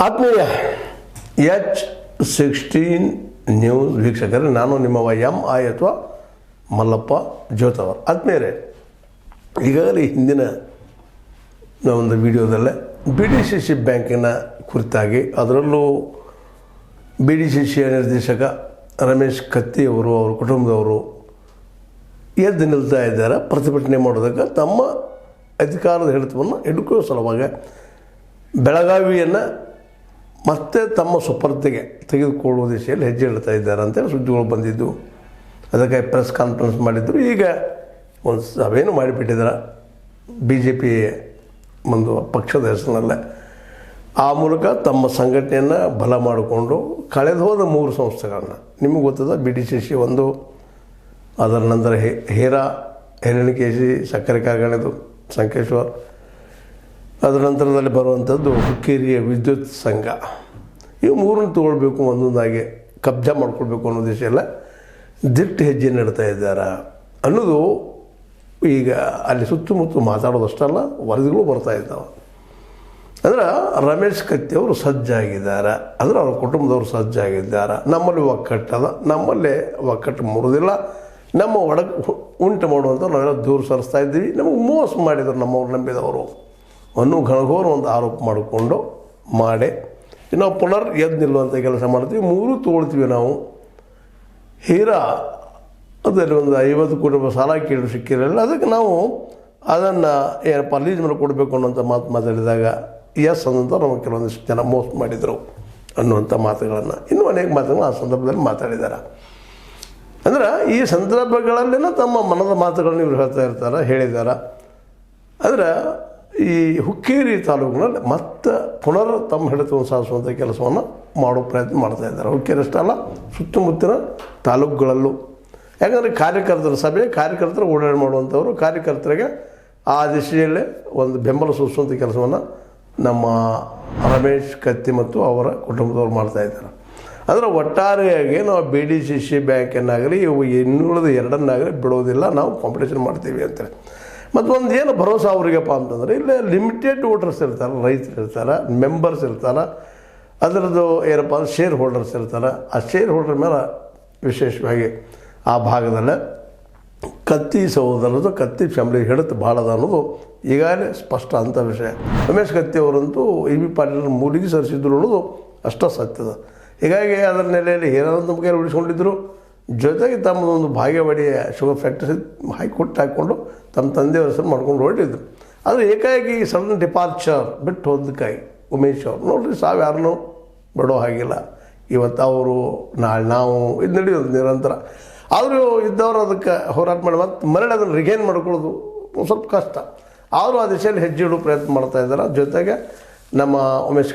ಆತ್ಮೀಯ H16 news ವೀಕ್ಷಕರೇ, ನಾನು ನಿಮ್ಮವ MI ಅಥವಾ ಮಲ್ಲಪ್ಪ ಜೋತವರ್. ಆತ್ಮೀಯರೇ, ಈಗಾಗಲೇ ಹಿಂದಿನ ಒಂದು ವಿಡಿಯೋದಲ್ಲೇ BDCC ಬ್ಯಾಂಕಿನ ಕುರಿತಾಗಿ, ಅದರಲ್ಲೂ BDCC ನಿರ್ದೇಶಕ ರಮೇಶ್ ಕತ್ತಿಯವರು ಅವರ ಕುಟುಂಬದವರು ಎದ್ದು ನಿಲ್ತಾ ಇದ್ದಾರೆ. ಪ್ರತಿಭಟನೆ ಮಾಡೋದಕ್ಕೆ ತಮ್ಮ ಅಧಿಕಾರದ ಹಿಡಿತವನ್ನು ಹಿಡ್ಕೋ ಸಲುವಾಗಿ ಬೆಳಗಾವಿಯನ್ನು ಮತ್ತೆ ತಮ್ಮ ಸುಪರ್ದಿಗೆ ತೆಗೆದುಕೊಳ್ಳುವ ದಿಶೆಯಲ್ಲಿ ಹೆಜ್ಜೆ ಇಡ್ತಾ ಇದ್ದಾರೆ ಅಂತೇಳಿ ಸುದ್ದಿಗಳು ಬಂದಿದ್ದು. ಅದಕ್ಕೆ ಪ್ರೆಸ್ ಕಾನ್ಫರೆನ್ಸ್ ಮಾಡಿದ್ರು. ಈಗ ಒಂದು ಸಭೆಯನ್ನು ಮಾಡಿಬಿಟ್ಟಿದ್ದಾರೆ BJP ಒಂದು ಪಕ್ಷದ ಹೆಸರಿನಲ್ಲೇ. ಆ ಮೂಲಕ ತಮ್ಮ ಸಂಘಟನೆಯನ್ನು ಬಲ ಮಾಡಿಕೊಂಡು ಕಳೆದು ಹೋದ 3 ಸಂಸ್ಥೆಗಳನ್ನ, ನಿಮಗೆ ಗೊತ್ತದ, BDCC ಒಂದು, ಅದರ ನಂತರ ಹಿರಣ್ಯಕೇಶಿ ಸಕ್ಕರೆ ಕಾರ್ಖಾನೆದು ಸಂಕೇಶ್ವರ್, ಅದರ ನಂತರದಲ್ಲಿ ಬರುವಂಥದ್ದು ಹುಕ್ಕೇರಿಯ ವಿದ್ಯುತ್ ಸಂಘ. ಇವು 3 ತೊಗೊಳ್ಬೇಕು, ಒಂದೊಂದಾಗಿ ಕಬ್ಜಾ ಮಾಡ್ಕೊಳ್ಬೇಕು ಅನ್ನೋ ದಿಶೆಯಲ್ಲ ದಿಟ್ಟು ಹೆಜ್ಜೆ ನೀಡ್ತಾ ಇದ್ದಾರೆ ಅನ್ನೋದು ಈಗ ಅಲ್ಲಿ ಸುತ್ತಮುತ್ತ ಮಾತಾಡೋದಷ್ಟಲ್ಲ, ವರದಿಗಳು ಬರ್ತಾ ಇದ್ದಾವೆ. ಅಂದ್ರೆ ರಮೇಶ್ ಕತ್ತಿ ಅವರು ಸಜ್ಜಾಗಿದ್ದಾರೆ, ಅಂದರೆ ಅವ್ರ ಕುಟುಂಬದವರು ಸಜ್ಜಾಗಿದ್ದಾರೆ. ನಮ್ಮಲ್ಲಿ ಒಕ್ಕಟ್ಟದ, ನಮ್ಮಲ್ಲಿ ಒಕ್ಕಟ್ಟು ಮುರಿದಿಲ್ಲ, ನಮ್ಮ ಉಂಟು ಮಾಡುವಂಥ ನಾವೆಲ್ಲ ದೂರ ಸರಿಸ್ತಾ ಇದ್ದೀವಿ, ನಮಗೆ ಮೋಸ ಮಾಡಿದರು ನಮ್ಮವ್ರು ನಂಬಿದವರು ಅನ್ನೋ ಘನಘೋರ ಒಂದು ಆರೋಪ ಮಾಡಿಕೊಂಡು ನಾವು ಪುನರ್ ಎದ್ದು ನಿಲ್ಲುವಂಥ ಕೆಲಸ ಮಾಡ್ತೀವಿ. 3 ತೊಗೊಳ್ತೀವಿ ನಾವು. ಅದರಲ್ಲಿ ಒಂದು 50 ಕೋಟಿ ರೂಪಾಯಿ ಸಾಲ ಕೇಳಿ ಸಿಕ್ಕಿರಲಿಲ್ಲ, ಅದಕ್ಕೆ ನಾವು ಅದನ್ನು ಏನಪ್ಪ ಲೀಸ್ ಮೇಲೆ ಕೊಡಬೇಕು ಅನ್ನೋಂಥ ಮಾತಾಡಿದಾಗ ಅನ್ನೋಂಥ ನಮಗೆ ಕೆಲವೊಂದಿಷ್ಟು ಜನ ಮೋಸ ಮಾಡಿದರು ಅನ್ನುವಂಥ ಮಾತುಗಳನ್ನು, ಇನ್ನೂ ಅನೇಕ ಮಾತುಗಳನ್ನು ಆ ಸಂದರ್ಭದಲ್ಲಿ ಮಾತಾಡಿದ್ದಾರೆ. ಅಂದ್ರೆ ಈ ಸಂದರ್ಭಗಳಲ್ಲಿನ ತಮ್ಮ ಮನದ ಮಾತುಗಳನ್ನು ಇವರು ಹೇಳಿದ್ದಾರೆ. ಅಂದರೆ ಈ ಹುಕ್ಕೇರಿ ತಾಲೂಕಿನಲ್ಲಿ ಮತ್ತೆ ಪುನರ್ ತಮ್ಮ ಹಿಡಿತವನ್ನು ಸಾಧಿಸುವಂಥ ಕೆಲಸವನ್ನು ಮಾಡೋ ಪ್ರಯತ್ನ ಮಾಡ್ತಾ ಇದ್ದಾರೆ. ಹುಕ್ಕೇರಿ ಅಷ್ಟೇ ಅಲ್ಲ, ಸುತ್ತಮುತ್ತಿನ ತಾಲೂಕುಗಳಲ್ಲೂ. ಯಾಕಂದರೆ ಕಾರ್ಯಕರ್ತರು ಓಡಾಡಿ ಮಾಡುವಂಥವರು, ಕಾರ್ಯಕರ್ತರಿಗೆ ಆ ದಿಶೆಯಲ್ಲೇ ಒಂದು ಬೆಂಬಲ ಸೂಚಿಸುವಂಥ ಕೆಲಸವನ್ನು ನಮ್ಮ ರಮೇಶ್ ಕತ್ತಿ ಮತ್ತು ಅವರ ಕುಟುಂಬದವ್ರು ಮಾಡ್ತಾಯಿದ್ದಾರೆ. ಅಂದರೆ ಒಟ್ಟಾರೆಯಾಗಿ ನಾವು BDCC ಬ್ಯಾಂಕನ್ನಾಗಲಿ ಇವು ಇನ್ನುಳಿದ 2 ಬಿಡೋದಿಲ್ಲ, ನಾವು ಕಾಂಪಿಟೇಷನ್ ಮಾಡ್ತೀವಿ ಅಂತೇಳಿ. ಮತ್ತು ಒಂದು ಏನು ಭರೋಸೆ ಅವರಿಗಪ್ಪ ಅಂತಂದರೆ, ಇಲ್ಲೇ ಲಿಮಿಟೆಡ್ ವೋಟರ್ಸ್ ಇರ್ತಾರೆ, ರೈತರು ಇರ್ತಾರೆ, ಮೆಂಬರ್ಸ್ ಇರ್ತಾರೆ, ಅದರದ್ದು ಏನಪ್ಪ ಅಂದ್ರೆ ಶೇರ್ ಹೋಲ್ಡರ್ಸ್ ಇರ್ತಾರೆ. ಆ ಶೇರ್ ಹೋಲ್ಡರ್ ಮೇಲೆ ವಿಶೇಷವಾಗಿ ಆ ಭಾಗದಲ್ಲೇ ಕತ್ತಿ ಸಹೋದರದು, ಕತ್ತಿ ಫ್ಯಾಮಿಲಿ ಹಿಡಿತು ಭಾಳ ಅದ ಅನ್ನೋದು ಈಗಾಗಲೇ ಸ್ಪಷ್ಟ ಅಂಥ ವಿಷಯ. ರಮೇಶ್ ಕತ್ತಿ ಅವರಂತೂ EB ಪಾಟೀಲ್ ಮೂಲಿಗೆ ಸರಿಸಿದ್ರು ಅನ್ನೋದು ಅಷ್ಟೇ ಸತ್ಯದ. ಹೀಗಾಗಿ ಅದರ ನೆಲೆಯಲ್ಲಿ ಹೇರಾನಂದ ಕೈಯಲ್ಲಿ ಉಳಿಸ್ಕೊಂಡಿದ್ದರು. ಜೊತೆಗೆ ತಮ್ಮದೊಂದು ಭಾಗ್ಯವಾಡಿ ಶುಗರ್ ಫ್ಯಾಕ್ಟ್ರಿ ಹಾಕಿಕೊಂಡು ತಮ್ಮ ತಂದೆಯವ್ರ ಹೆಸರು ಮಾಡ್ಕೊಂಡು ಹೊರಟಿದ್ರು. ಆದರೆ ಏಕಾಏಕಿ ಸಡನ್ ಡಿಪಾರ್ಚರ್ ಬಿಟ್ಟು ಹೋದಕ್ಕಾಗಿ ಉಮೇಶ್ ಅವ್ರು ನೋಡ್ರಿ, ಯಾರನ್ನೂ ಬಿಡೋ ಹಾಗಿಲ್ಲ. ಇವತ್ತು ಅವರು, ನಾಳೆ ನಾವು, ಇದು ನಡೆಯೋದು ನಿರಂತರ. ಆದರೂ ಇದ್ದವರು ಅದಕ್ಕೆ ಹೋರಾಟ ಮಾಡಿ ಮತ್ತೆ ಮರಳಿ ಅದನ್ನು ರಿಗೈನ್ ಮಾಡ್ಕೊಳ್ಳೋದು ಸ್ವಲ್ಪ ಕಷ್ಟ. ಆದರೂ ಆ ದಿಶೆಯಲ್ಲಿ ಹೆಜ್ಜೆ ಇಡೋ ಪ್ರಯತ್ನ ಮಾಡ್ತಾಯಿದ್ದಾರೆ. ಜೊತೆಗೆ ನಮ್ಮ ಉಮೇಶ್